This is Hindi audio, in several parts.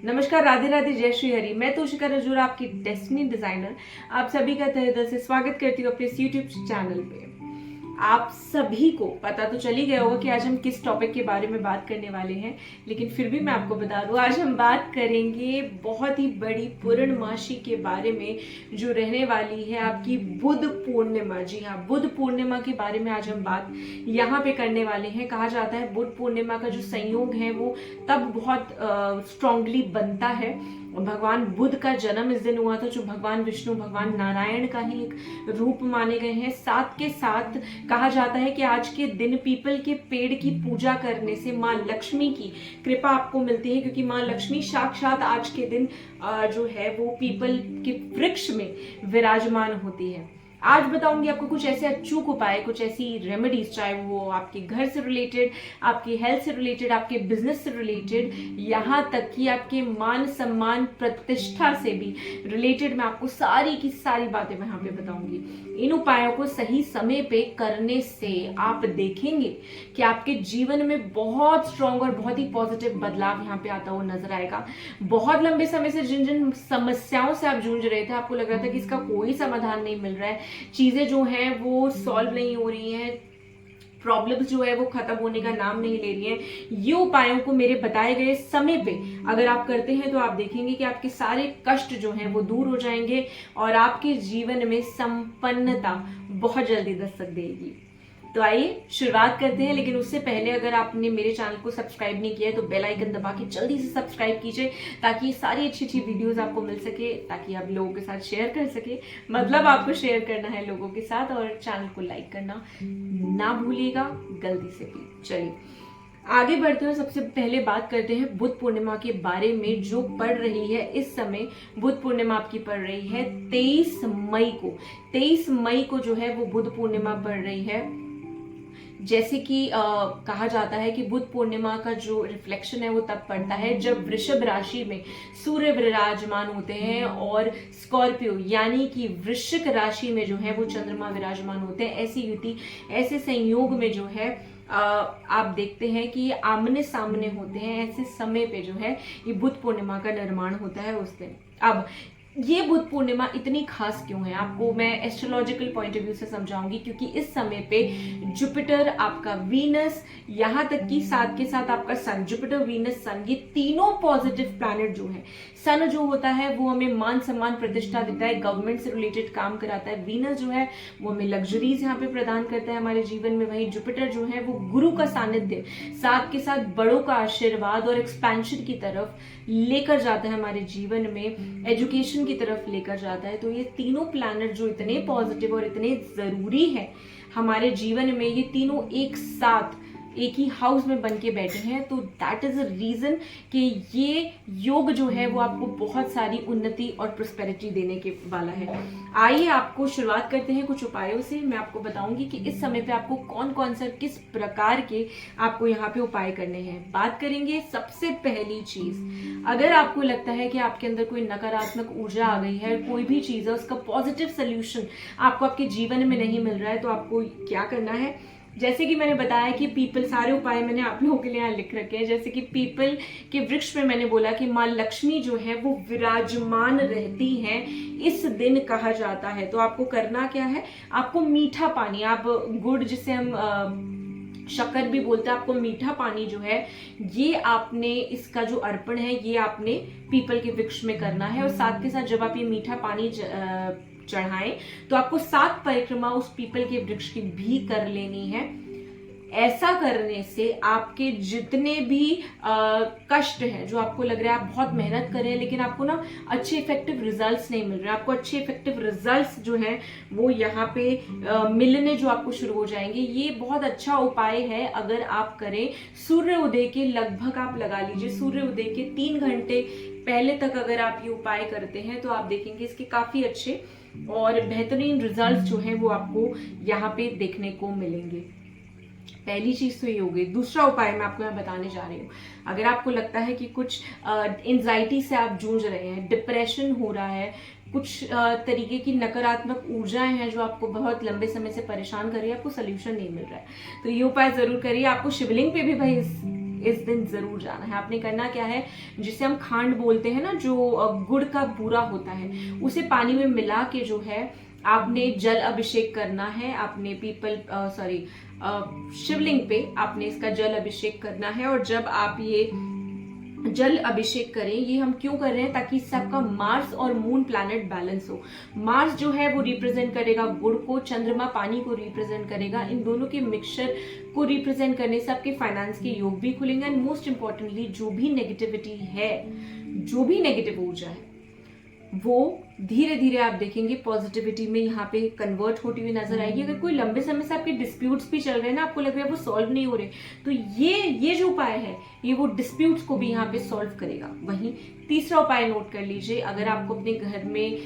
नमस्कार, राधे राधे, जय श्री हरि। मैं तोशिका रजूर, आपकी डेस्टिनी डिजाइनर, आप सभी का तहे दिल से स्वागत करती हूँ अपने इस यूट्यूब चैनल पे। आप सभी को पता तो चल ही गया होगा कि आज हम किस टॉपिक के बारे में बात करने वाले हैं, लेकिन फिर भी मैं आपको बता दूं, आज हम बात करेंगे बहुत ही बड़ी पूर्णमासी के बारे में जो रहने वाली है आपकी बुध पूर्णिमा। जी हाँ, बुध पूर्णिमा के बारे में आज हम बात यहाँ पे करने वाले हैं। कहा जाता है बुध पूर्णिमा का जो संयोग है वो तब बहुत स्ट्रांगली बनता है। भगवान बुद्ध का जन्म इस दिन हुआ था, जो भगवान विष्णु, भगवान नारायण का ही एक रूप माने गए हैं। साथ के साथ कहा जाता है कि आज के दिन पीपल के पेड़ की पूजा करने से माँ लक्ष्मी की कृपा आपको मिलती है, क्योंकि माँ लक्ष्मी साक्षात आज के दिन जो है वो पीपल के वृक्ष में विराजमान होती है। आज बताऊंगी आपको कुछ ऐसे अचूक उपाय, कुछ ऐसी रेमेडीज, चाहे वो आपके घर से रिलेटेड, आपकी हेल्थ से रिलेटेड, आपके बिजनेस से रिलेटेड, यहाँ तक कि आपके मान सम्मान प्रतिष्ठा से भी रिलेटेड, मैं आपको सारी की सारी बातें मैं यहाँ पे बताऊंगी। इन उपायों को सही समय पे करने से आप देखेंगे कि आपके जीवन में बहुत स्ट्रांग और बहुत ही पॉजिटिव बदलाव यहाँ पे आता हुआ नजर आएगा। बहुत लंबे समय से जिन जिन समस्याओं से आप जूझ रहे थे, आपको लग रहा था कि इसका कोई समाधान नहीं मिल रहा है, चीजें जो हैं वो सॉल्व नहीं हो रही हैं, प्रॉब्लम्स जो है वो खत्म होने का नाम नहीं ले रही हैं, ये उपायों को मेरे बताए गए समय पे अगर आप करते हैं तो आप देखेंगे कि आपके सारे कष्ट जो हैं वो दूर हो जाएंगे और आपके जीवन में संपन्नता बहुत जल्दी दस्तक देगी। तो आइए शुरुआत करते हैं, लेकिन उससे पहले अगर आपने मेरे चैनल को सब्सक्राइब नहीं किया है तो बेल आइकन दबा के जल्दी से सब्सक्राइब कीजिए, ताकि ये सारी अच्छी अच्छी वीडियोस आपको मिल सके, ताकि आप लोगों के साथ शेयर कर सके। मतलब आपको शेयर करना है लोगों के साथ, और चैनल को लाइक करना ना भूलिएगा गलती से भी। चलिए आगे बढ़ते हुए सबसे पहले बात करते हैं बुध पूर्णिमा के बारे में, जो पड़ रही है इस समय। बुध पूर्णिमा आपकी पड़ रही है 23 मई को। 23 मई को जो है वो बुध पूर्णिमा पड़ रही है। जैसे कि कहा जाता है कि बुध पूर्णिमा का जो रिफ्लेक्शन है वो तब पड़ता है जब वृषभ राशि में सूर्य विराजमान होते हैं और स्कॉर्पियो यानी कि वृश्चिक राशि में जो है वो चंद्रमा विराजमान होते हैं। ऐसी युति, ऐसे संयोग में जो है आप देखते हैं कि आमने सामने होते हैं। ऐसे समय पे जो है ये बुध पूर्णिमा का निर्माण होता है उस दिन। अब ये बुध पूर्णिमा इतनी खास क्यों है, आपको मैं एस्ट्रोलॉजिकल पॉइंट ऑफ व्यू से समझाऊंगी, क्योंकि इस समय पे जुपिटर, आपका वीनस, यहाँ तक कि साथ के साथ आपका सन, जुपिटर, वीनस, सन, ये तीनों पॉजिटिव प्लैनेट जो है। सन जो होता है वो हमें मान सम्मान प्रतिष्ठा देता है, गवर्नमेंट से रिलेटेड काम कराता है। वीनस जो है वो हमें लग्जरीज यहाँ पे प्रदान करता है हमारे जीवन में। वही जुपिटर जो है वो गुरु का सानिध्य, साथ के साथ बड़ों का आशीर्वाद और एक्सपेंशन की तरफ लेकर जाता है हमारे जीवन में, एजुकेशन की तरफ लेकर जाता है। तो ये तीनों प्लैनेट जो इतने पॉजिटिव और इतने जरूरी है हमारे जीवन में, ये तीनों एक साथ एक ही हाउस में बन के बैठे हैं। तो दैट इज अ रीजन कि ये योग जो है वो आपको बहुत सारी उन्नति और प्रोस्पेरिटी देने के वाला है। आइए आपको शुरुआत करते हैं कुछ उपायों से। मैं आपको बताऊंगी कि इस समय पे आपको कौन कौन सा, किस प्रकार के आपको यहाँ पे उपाय करने हैं। बात करेंगे सबसे पहली चीज, अगर आपको लगता है कि आपके अंदर कोई नकारात्मक ऊर्जा आ गई है, कोई भी चीज है उसका पॉजिटिव सोल्यूशन आपको आपके जीवन में नहीं मिल रहा है, तो आपको क्या करना है। जैसे कि मैंने बताया कि पीपल, सारे उपाय मैंने आप लोगों के लिए यहाँ लिख रखे हैं। जैसे कि पीपल के वृक्ष में मैंने बोला कि माँ लक्ष्मी जो है वो विराजमान रहती हैं इस दिन, कहा जाता है। तो आपको करना क्या है, आपको मीठा पानी, आप गुड़ जिसे हम शक्कर भी बोलते हैं, आपको मीठा पानी जो है ये आपने, इसका जो अर्पण है ये आपने पीपल के वृक्ष में करना है। और साथ के साथ जब आप ये मीठा पानी चढ़ाएं तो आपको 7 परिक्रमा उस पीपल के वृक्ष की भी कर लेनी है। ऐसा करने से आपके जितने भी कष्ट हैं, जो आपको लग रहा है आप बहुत मेहनत कर रहे हैं लेकिन आपको ना अच्छे इफेक्टिव रिजल्ट्स नहीं मिल रहे, आपको अच्छे इफेक्टिव रिजल्ट्स जो है वो यहाँ पे मिलने जो आपको शुरू हो जाएंगे। ये बहुत अच्छा उपाय है अगर आप करें सूर्य उदय के लगभग, आप लगा लीजिए सूर्य उदय के 3 घंटे पहले तक अगर आप ये उपाय करते हैं तो आप देखेंगे इसके काफी अच्छे और बेहतरीन रिजल्ट्स जो हैं वो आपको यहाँ पे देखने को मिलेंगे। पहली चीज तो ये हो गई। दूसरा उपाय मैं आपको यहाँ बताने जा रही हूँ। अगर आपको लगता है कि कुछ एंजाइटी से आप जूझ रहे हैं, डिप्रेशन हो रहा है, कुछ तरीके की नकारात्मक ऊर्जाएं हैं जो आपको बहुत लंबे समय से परेशान कर रही है, आपको सोल्यूशन नहीं मिल रहा है, तो ये उपाय जरूर करिए। आपको शिवलिंग पे भी भाई इस दिन जरूर जाना है। आपने करना क्या है, जिसे हम खांड बोलते हैं ना, जो गुड़ का बूरा होता है, उसे पानी में मिला के जो है आपने जल अभिषेक करना है। आपने शिवलिंग पे आपने इसका जल अभिषेक करना है। और जब आप ये जल अभिषेक करें, ये हम क्यों कर रहे हैं, ताकि इससे आपका मार्स और मून प्लैनेट बैलेंस हो। मार्स जो है वो रिप्रेजेंट करेगा गुड़ को, चंद्रमा पानी को रिप्रेजेंट करेगा। इन दोनों के मिक्सचर को रिप्रेजेंट करने से आपके फाइनेंस के योग भी खुलेंगे। एंड मोस्ट इंपॉर्टेंटली, जो भी नेगेटिविटी है, जो भी नेगेटिव ऊर्जा है, वो धीरे धीरे आप देखेंगे पॉजिटिविटी में यहाँ पे कन्वर्ट होती हुई नजर आएगी। अगर कोई लंबे समय से आपके डिस्प्यूट्स भी चल रहे हैं ना, आपको लग रहा है वो सॉल्व नहीं हो रहे, तो ये जो उपाय है, ये वो डिस्प्यूट्स को भी यहाँ पे सॉल्व करेगा। वहीं तीसरा उपाय नोट कर लीजिए, अगर आपको अपने घर में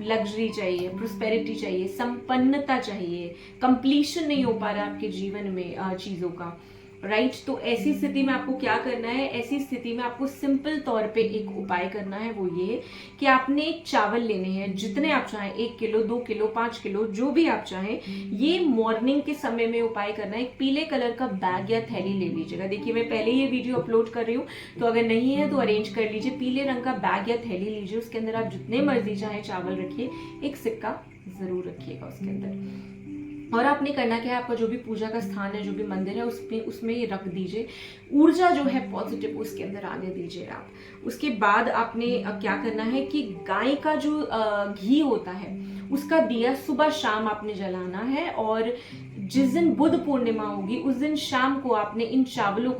लग्जरी चाहिए, प्रोस्पेरिटी चाहिए, संपन्नता चाहिए, कंप्लीशन नहीं हो पा रहा आपके जीवन में चीजों का, राइट, तो ऐसी स्थिति में आपको क्या करना है, ऐसी स्थिति में आपको सिंपल तौर पे एक उपाय करना है। वो ये कि आपने चावल लेने हैं, जितने आप चाहें, 1 किलो, 2 किलो, 5 किलो, जो भी आप चाहें। ये मॉर्निंग के समय में उपाय करना है। एक पीले कलर का बैग या थैली ले लीजिएगा। देखिए, मैं पहले ये वीडियो अपलोड कर रही हूँ, तो अगर नहीं है तो अरेंज कर लीजिए। पीले रंग का बैग या थैली लीजिए, उसके अंदर आप जितने मर्जी चाहे चावल रखिए, एक सिक्का जरूर रखिएगा उसके अंदर। और आपने करना क्या है, आपका जो भी पूजा का स्थान है, जो भी मंदिर है, उसमें ये रख दीजिए। ऊर्जा जो है पॉजिटिव उसके अंदर आने दीजिए आप। उसके बाद आपने क्या करना है कि गाय का जो घी होता है, उसका दिया सुबह शाम आपने जलाना है। और जिस दिन बुध पूर्णिमा होगी, उस दिन शाम को आपने इन चावलों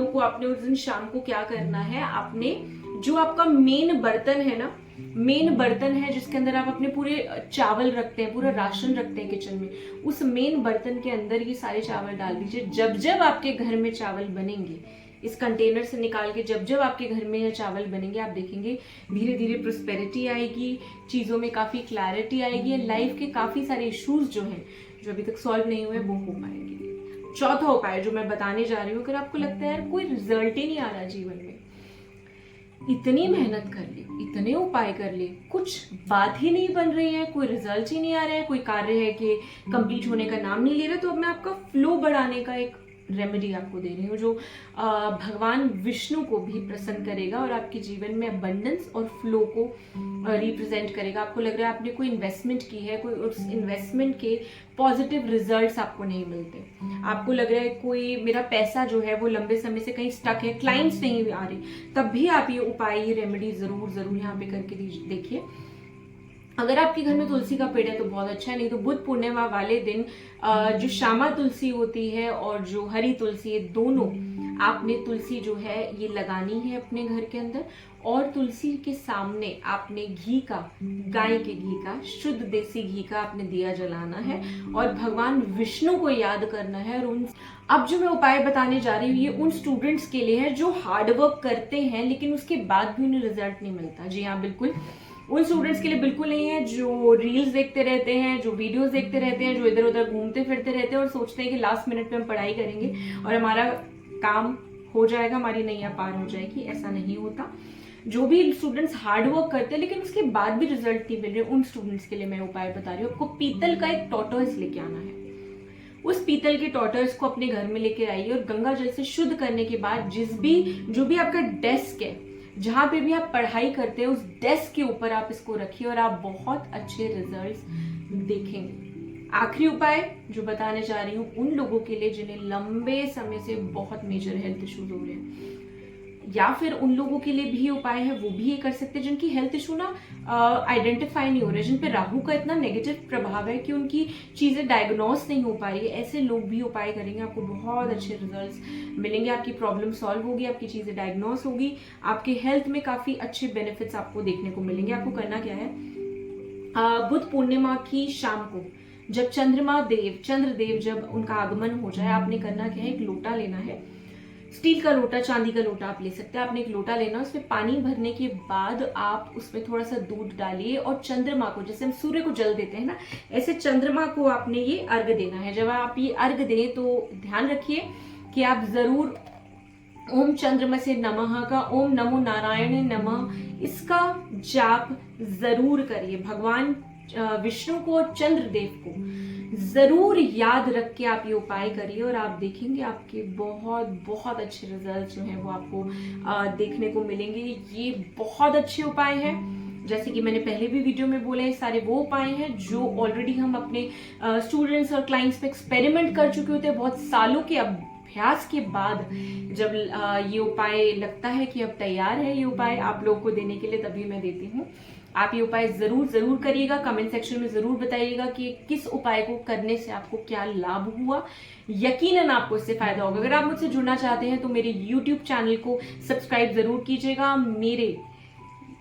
को आपने उस दिन शाम को क्या करना है, आपने जो आपका मेन बर्तन है ना, मेन बर्तन है जिसके अंदर आप अपने पूरे चावल रखते हैं, पूरा राशन रखते हैं किचन में, उस मेन बर्तन के अंदर ये सारे चावल डाल दीजिए। जब जब आपके घर में चावल बनेंगे, इस कंटेनर से निकाल के जब जब आपके घर में चावल बनेंगे, आप देखेंगे धीरे धीरे प्रोस्पेरिटी आएगी, चीजों में काफी क्लैरिटी आएगी, लाइफ के काफी सारे इश्यूज जो हैं, जो अभी तक सॉल्व नहीं हुए, वो हो पाएंगे। चौथा उपाय जो मैं बताने जा रही हूँ, अगर आपको लगता है यार कोई रिजल्ट ही नहीं आ रहा जीवन में, इतनी मेहनत कर ली, इतने उपाय कर लिए, कुछ बात ही नहीं बन रही है, कोई रिजल्ट ही नहीं आ रहा है, कोई कार्य है कि कंप्लीट होने का नाम नहीं ले रहा, तो अब मैं आपका फ्लो बढ़ाने का एक रेमेडी आपको दे रही हूँ, जो भगवान विष्णु को भी प्रसन्न करेगा और आपके जीवन में अबंडेंस और फ्लो को रिप्रेजेंट करेगा। आपको लग रहा है आपने कोई इन्वेस्टमेंट की है, कोई उस इन्वेस्टमेंट के पॉजिटिव रिजल्ट्स आपको नहीं मिलते, आपको लग रहा है कोई मेरा पैसा जो है वो लंबे समय से कहीं स्टक है, क्लाइंट्स नहीं आ रहे, तब भी आप ये उपाय, ये रेमेडी जरूर जरूर यहाँ पे करके देखिए। अगर आपके घर में तुलसी का पेड़ है तो बहुत अच्छा है, नहीं तो बुध पूर्णिमा वाले दिन जो श्यामा तुलसी होती है और जो हरी तुलसी है, दोनों आपने तुलसी जो है ये लगानी है अपने घर के अंदर। और तुलसी के सामने आपने घी का, गाय के घी का, शुद्ध देसी घी का आपने दिया जलाना है और भगवान विष्णु को याद करना है। और अब जो मैं उपाय बताने जा रही हूँ, ये उन स्टूडेंट्स के लिए है जो हार्डवर्क करते हैं लेकिन उसके बाद भी उन्हें रिजल्ट नहीं मिलता। जी हाँ, बिल्कुल उन स्टूडेंट्स के लिए बिल्कुल नहीं है जो रील्स देखते रहते हैं, जो वीडियोस देखते रहते हैं, जो इधर उधर घूमते फिरते रहते हैं और सोचते हैं कि लास्ट मिनट पे हम पढ़ाई करेंगे और हमारा काम हो जाएगा, हमारी नैया पार हो जाएगी। ऐसा नहीं होता। जो भी स्टूडेंट्स हार्ड वर्क करते हैं लेकिन उसके बाद भी रिजल्ट नहीं मिल रहे, उन स्टूडेंट्स के लिए मैं उपाय बता रही हूँ। आपको पीतल का एक टॉर्टोइस लेके आना है। उस पीतल के टॉर्टोइस को अपने घर में लेके आइए और गंगा जल से शुद्ध करने के बाद जो भी आपका डेस्क है, जहां पे भी आप पढ़ाई करते हैं, उस डेस्क के ऊपर आप इसको रखिए और आप बहुत अच्छे रिजल्ट्स देखेंगे। आखिरी उपाय जो बताने जा रही हूँ उन लोगों के लिए जिन्हें लंबे समय से बहुत मेजर हेल्थ इश्यूज हो रहे हैं, या फिर उन लोगों के लिए भी उपाय है, वो भी ये कर सकते हैं जिनकी हेल्थ इशू ना आइडेंटिफाई नहीं हो रहे, जिन पे राहु का इतना नेगेटिव प्रभाव है कि उनकी चीजें डायग्नोस नहीं हो पा रही है। ऐसे लोग भी उपाय करेंगे, आपको बहुत अच्छे रिजल्ट्स मिलेंगे, आपकी प्रॉब्लम सॉल्व होगी, आपकी चीजें डायग्नोस होगी, आपके हेल्थ में काफी अच्छे बेनिफिट्स आपको देखने को मिलेंगे। आपको करना क्या है, बुध पूर्णिमा की शाम को जब चंद्रदेव जब उनका आगमन हो जाए, आपने करना क्या है, एक लोटा लेना है, स्टील का लोटा, चांदी का लोटा आप ले सकते हैं। आपने एक लोटा लेना, उसमें पानी भरने के बाद आप उसमें थोड़ा सा दूध डालिए और चंद्रमा को, जैसे हम सूर्य को जल देते हैं ना, ऐसे चंद्रमा को आपने ये अर्घ देना है। जब आप ये अर्घ दें तो ध्यान रखिए कि आप जरूर ओम चंद्रमसे नमः का, ओम नमो नारायण नमः, इसका जाप जरूर करिए। भगवान विष्णु को और चंद्रदेव को जरूर याद रख के आप ये उपाय करिए और आप देखेंगे आपके बहुत बहुत अच्छे रिजल्ट जो हैं वो आपको देखने को मिलेंगे। ये बहुत अच्छे उपाय हैं, जैसे कि मैंने पहले भी वीडियो में बोले, सारे वो उपाय हैं जो ऑलरेडी हम अपने स्टूडेंट्स और क्लाइंट्स पे एक्सपेरिमेंट कर चुके होते हैं। बहुत सालों के अभ्यास के बाद जब ये उपाय लगता है कि अब तैयार है ये उपाय आप लोगों को देने के लिए, तभी मैं देती हूँ। आप ये उपाय जरूर जरूर करिएगा। कमेंट सेक्शन में जरूर बताइएगा कि किस उपाय को करने से आपको क्या लाभ हुआ। यकीनन आपको इससे फायदा होगा। अगर आप मुझसे जुड़ना चाहते हैं तो मेरे YouTube चैनल को सब्सक्राइब जरूर कीजिएगा, मेरे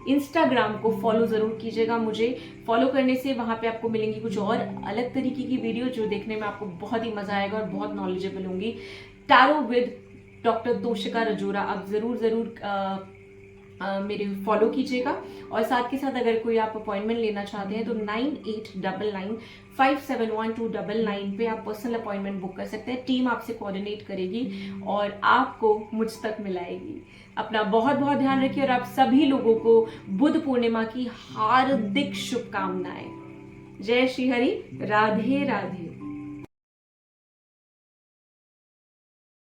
इंस्टाग्राम को फॉलो जरूर कीजिएगा। मुझे फॉलो करने से वहां पे आपको मिलेंगी कुछ और अलग तरीके की वीडियो जो देखने में आपको बहुत ही मजा आएगा और बहुत नॉलेजेबल होंगी। Tarot with doctor Toshika Rajora आप जरूर जरूर मेरे फॉलो कीजिएगा। और साथ के साथ अगर कोई आप अपॉइंटमेंट लेना चाहते हैं तो 9899571299 पे आप पर्सनल अपॉइंटमेंट बुक कर सकते हैं। टीम आपसे कोऑर्डिनेट करेगी और आपको मुझ तक मिलाएगी। अपना बहुत बहुत ध्यान रखिए और आप सभी लोगों को बुद्ध पूर्णिमा की हार्दिक शुभकामनाएं। जय श्री हरि, राधे राधे।